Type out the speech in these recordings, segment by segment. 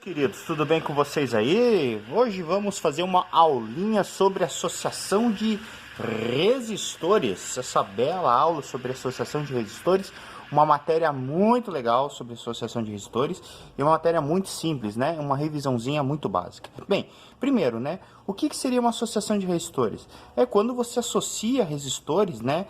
Queridos, tudo bem com vocês aí? Hoje vamos fazer uma aulinha sobre associação de resistores. Essa bela aula sobre associação de resistores, uma matéria muito legal sobre associação de resistores e uma matéria muito simples, né? Uma revisãozinha muito básica. Bem, primeiro, né? O que seria uma associação de resistores? É quando você associa resistores, né?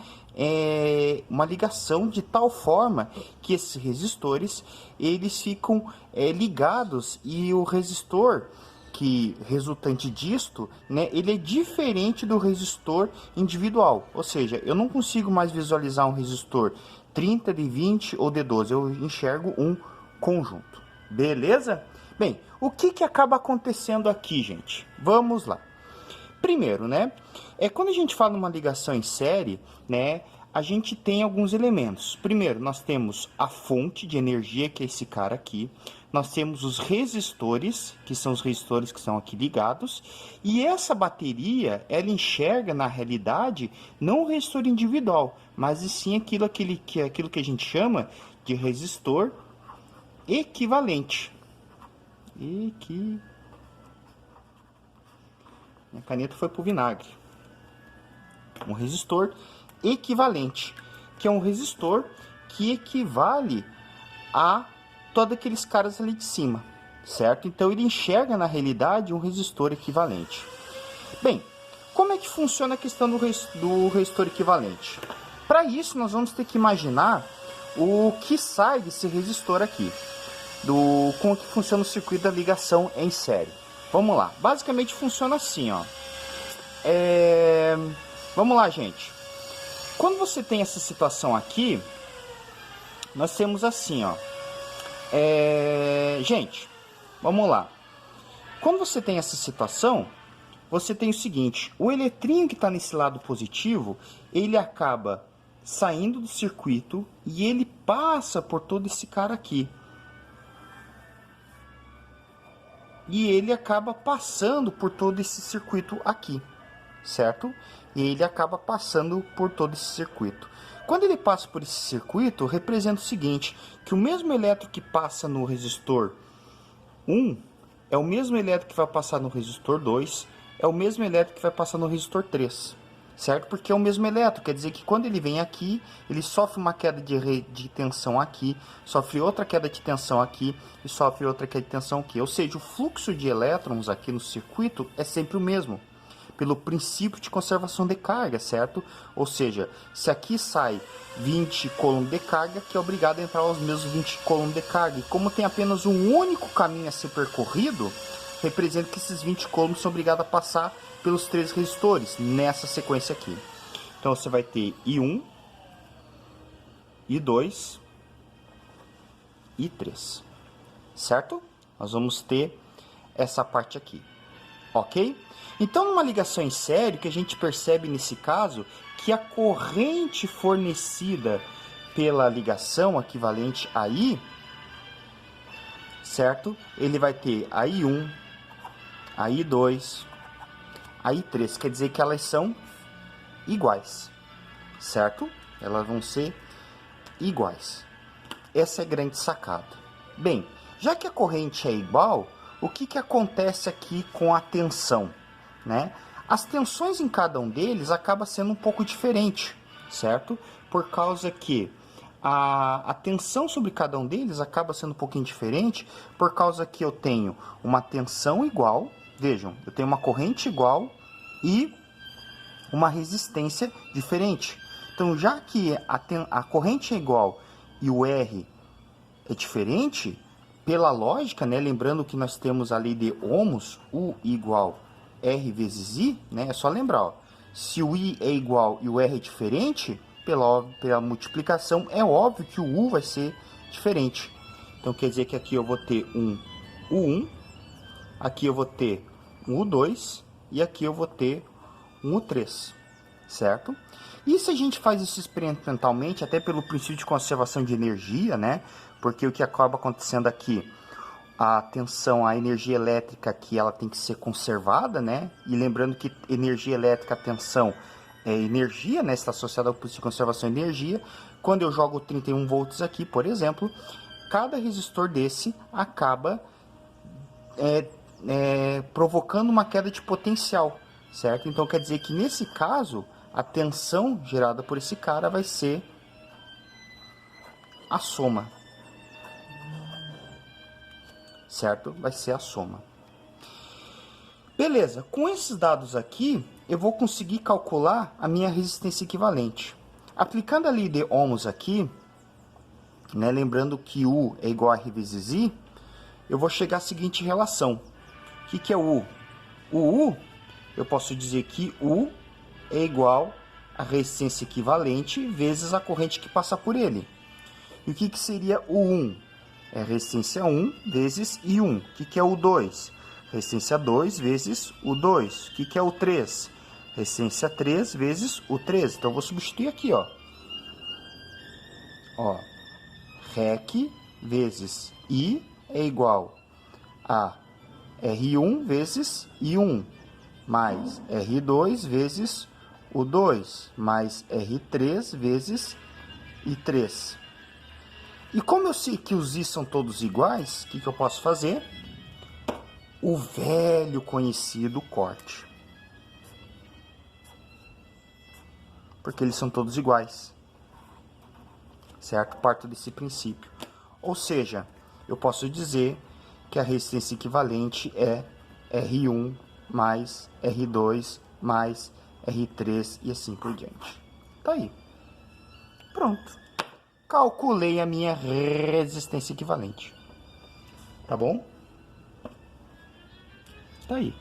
Uma ligação de tal forma que esses resistores eles ficam ligados e o resistor que resultante disto, né, ele é diferente do resistor individual, ou seja, eu não consigo mais visualizar um resistor 30 de 20 ou de 12, eu enxergo um conjunto, beleza? Bem, o que acaba acontecendo aqui, gente? Vamos lá. Primeiro, né, quando a gente fala numa ligação em série, né, a gente tem alguns elementos. Primeiro, nós temos a fonte de energia, que é esse cara aqui. Nós temos os resistores, que são os resistores que são aqui ligados. E essa bateria, ela enxerga, na realidade, não o resistor individual, mas sim aquilo que a gente chama de resistor equivalente. Minha caneta foi pro vinagre. Um resistor equivalente, que é um resistor que equivale a todos aqueles caras ali de cima, certo? Então ele enxerga na realidade um resistor equivalente. Bem, como é que funciona a questão do resistor equivalente? Para isso nós vamos ter que imaginar o que sai desse resistor aqui, como que funciona o circuito da ligação em série. Vamos lá, basicamente funciona assim, ó. Vamos lá, gente. Quando você tem essa situação aqui, nós temos assim, ó. Gente, vamos lá. Quando você tem essa situação, você tem o seguinte: o eletrinho que está nesse lado positivo, ele acaba saindo do circuito e ele passa por todo esse cara aqui. E ele acaba passando por todo esse circuito aqui, certo? E ele acaba passando por todo esse circuito. Quando ele passa por esse circuito, representa o seguinte, que o mesmo elétron que passa no resistor 1 é o mesmo elétron que vai passar no resistor 2, é o mesmo elétron que vai passar no resistor 3, certo? Porque é o mesmo elétron, quer dizer que quando ele vem aqui, ele sofre uma queda de tensão aqui, sofre outra queda de tensão aqui e sofre outra queda de tensão aqui. Ou seja, o fluxo de elétrons aqui no circuito é sempre o mesmo, pelo princípio de conservação de carga, certo? Ou seja, se aqui sai 20 coulombs de carga, que é obrigado a entrar os mesmos 20 coulombs de carga. E como tem apenas um único caminho a ser percorrido, representa que esses 20 coulombs são obrigados a passar pelos 3 resistores, nessa sequência aqui. Então você vai ter I1, I2, I3, certo? Nós vamos ter essa parte aqui, ok? Então, numa ligação em série, o que a gente percebe nesse caso, que a corrente fornecida pela ligação equivalente a I, certo? Ele vai ter a I1, a I2, a I3, quer dizer que elas são iguais, certo? Elas vão ser iguais. Essa é a grande sacada. Bem, já que a corrente é igual, o que acontece aqui com a tensão, né? As tensões em cada um deles acaba sendo um pouco diferente, certo? Por causa que a tensão sobre cada um deles acaba sendo um pouquinho diferente, por causa que eu tenho uma tensão igual, vejam, eu tenho uma corrente igual e uma resistência diferente. Então, já que a corrente é igual e o R é diferente, pela lógica, né, lembrando que nós temos a lei de Ohms, U igual R vezes I, né, é só lembrar, ó, se o I é igual e o R é diferente, pela multiplicação, é óbvio que o U vai ser diferente. Então, quer dizer que aqui eu vou ter um U1, aqui eu vou ter um U2 e aqui eu vou ter um U3, certo? E se a gente faz isso experimentalmente, até pelo princípio de conservação de energia, né? Porque o que acaba acontecendo aqui, a tensão, a energia elétrica aqui, ela tem que ser conservada, né? E lembrando que energia elétrica, a tensão é energia, né? Está associada ao princípio de conservação de energia. Quando eu jogo 31 volts aqui, por exemplo, cada resistor desse acaba provocando uma queda de potencial, certo? Então quer dizer que nesse caso, a tensão gerada por esse cara vai ser a soma, certo? Vai ser a soma. Beleza, com esses dados aqui, eu vou conseguir calcular a minha resistência equivalente. Aplicando a lei de Ohms aqui, né, lembrando que U é igual a R vezes I, eu vou chegar à seguinte relação. O que é o U? O U, eu posso dizer que U é igual a resistência equivalente vezes a corrente que passa por ele. E o que seria o 1? É a resistência 1 vezes I1. O que é o 2? Resistência 2 vezes o 2. O que é o 3? Resistência 3 vezes o 3. Então, eu vou substituir aqui, ó. REC vezes I é igual a R1 vezes I1, mais R2 vezes o 2, mais R3 vezes I3. E como eu sei que os I são todos iguais, o que eu posso fazer? O velho conhecido corte. Porque eles são todos iguais. Certo? Parto desse princípio. Ou seja, eu posso dizer que a resistência equivalente é R1 mais R2 mais R3 e assim por diante. Tá aí. Pronto. Calculei a minha resistência equivalente. Tá bom? Tá aí.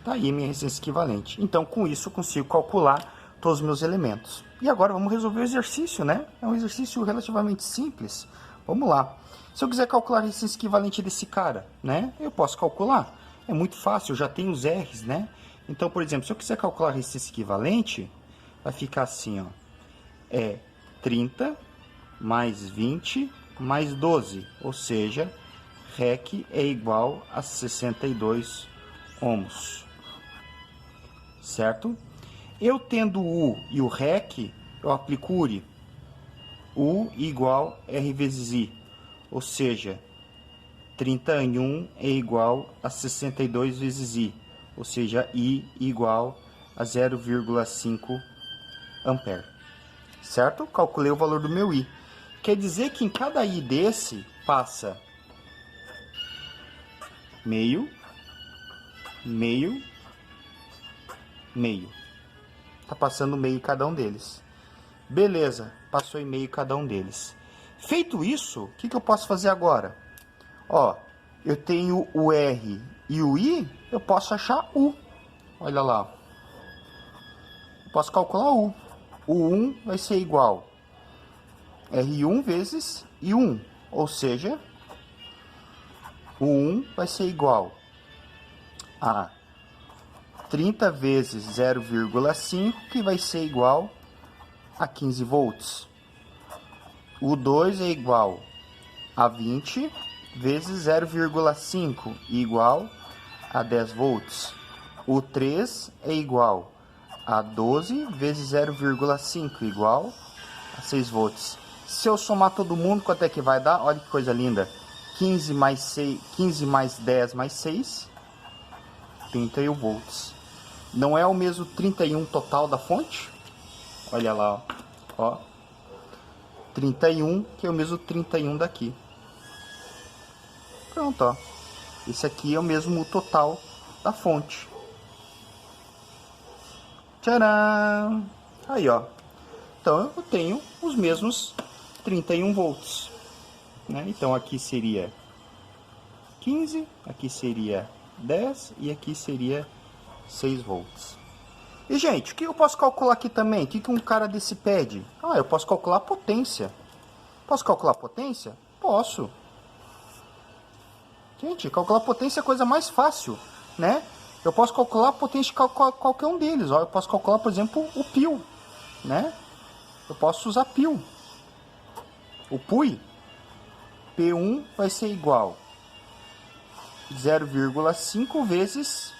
Tá aí a minha resistência equivalente. Então, com isso, eu consigo calcular todos os meus elementos. E agora, vamos resolver o exercício, né? É um exercício relativamente simples. Vamos lá. Se eu quiser calcular a resistência equivalente desse cara, né? Eu posso calcular. É muito fácil, eu já tenho os R's, né? Então, por exemplo, se eu quiser calcular a resistência equivalente, vai ficar assim, ó. É 30 mais 20 mais 12, ou seja, REC é igual a 62 ohms, certo? Eu tendo U e o REC, eu aplico URI, U igual R vezes I, ou seja, 31 é igual a 62 vezes I, ou seja, I igual a 0,5 ampere. Certo? Calculei o valor do meu I. Quer dizer que em cada I desse passa meio, meio, meio. Tá passando meio em cada um deles. Beleza, passou em meio cada um deles. Feito isso, o que eu posso fazer agora? Ó, eu tenho o R e o I, eu posso achar U. Olha lá. Eu posso calcular U. O 1 vai ser igual a R1 vezes I1, ou seja, o 1 vai ser igual a 30 vezes 0,5, que vai ser igual a 15 volts. O 2 é igual a 20 vezes 0,5, igual a 10 volts. O 3 é igual a 12 vezes 0,5, igual a 6 volts. Se eu somar todo mundo, quanto é que vai dar? Olha que coisa linda. 15 mais 6, 15 mais 10 mais 6, 31 volts. Não é o mesmo 31 total da fonte? Olha lá, ó. 31, que é o mesmo 31 daqui. Pronto, ó. Esse aqui é o mesmo total da fonte. Tcharam! Aí, ó. Então, eu tenho os mesmos 31 volts. Né? Então, aqui seria 15, aqui seria 10 e aqui seria 6 volts. E, gente, o que eu posso calcular aqui também? O que um cara desse pede? Ah, eu posso calcular a potência. Posso calcular a potência? Posso. Gente, calcular a potência é a coisa mais fácil, né? Eu posso calcular a potência de qualquer um deles. Ó. Eu posso calcular, por exemplo, o π, né? Eu posso usar π. O π, P1 vai ser igual a 0,5 vezes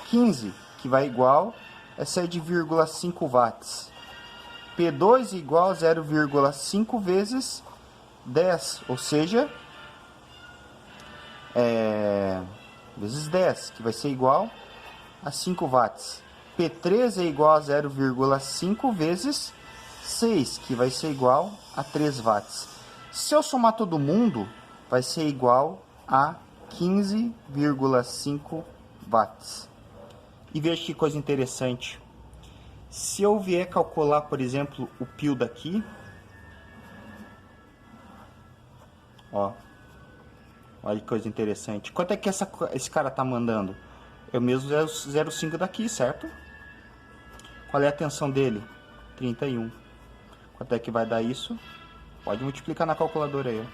15, que vai igual a 7,5 watts. P2 igual a 0,5 vezes 10, ou seja, vezes 10, que vai ser igual a 5 watts. P3 é igual a 0,5 vezes 6, que vai ser igual a 3 watts. Se eu somar todo mundo, vai ser igual a 15,5 watts. E veja que coisa interessante. Se eu vier calcular, por exemplo, o pio daqui, ó, olha que coisa interessante. Quanto é que esse cara tá mandando? É o mesmo 0,5 daqui, certo? Qual é a tensão dele? 31. Quanto é que vai dar isso? Pode multiplicar na calculadora aí.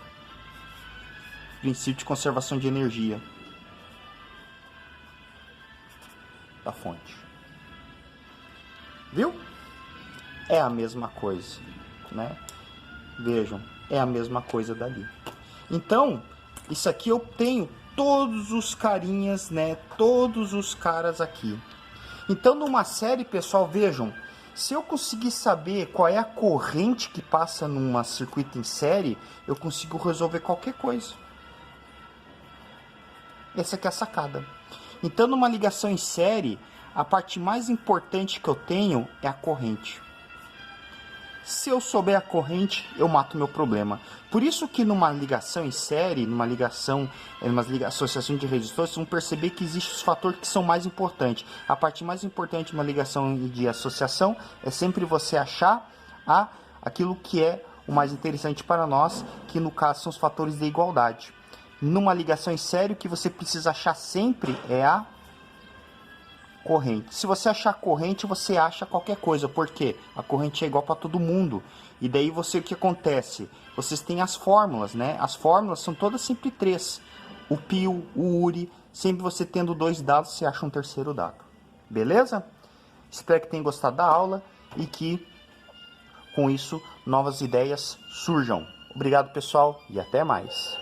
Princípio de conservação de energia da fonte. Viu? É a mesma coisa, né? Vejam, é a mesma coisa dali. Então, isso aqui eu tenho todos os carinhas, né? Todos os caras aqui. Então, numa série, pessoal, vejam, se eu conseguir saber qual é a corrente que passa numa circuito em série, eu consigo resolver qualquer coisa. Essa aqui é a sacada. Então, numa ligação em série, a parte mais importante que eu tenho é a corrente. Se eu souber a corrente, eu mato meu problema. Por isso que numa ligação em série, numa associação de resistores, vocês vão perceber que existem os fatores que são mais importantes. A parte mais importante de uma ligação de associação é sempre você achar aquilo que é o mais interessante para nós, que no caso são os fatores de igualdade. Numa ligação em série, o que você precisa achar sempre é a corrente. Se você achar corrente, você acha qualquer coisa, porque a corrente é igual para todo mundo. E daí o que acontece? Vocês têm as fórmulas, né? As fórmulas são todas sempre 3. O pio, o URI, sempre você tendo 2 dados, você acha um terceiro dado. Beleza? Espero que tenham gostado da aula e que com isso novas ideias surjam. Obrigado, pessoal, e até mais.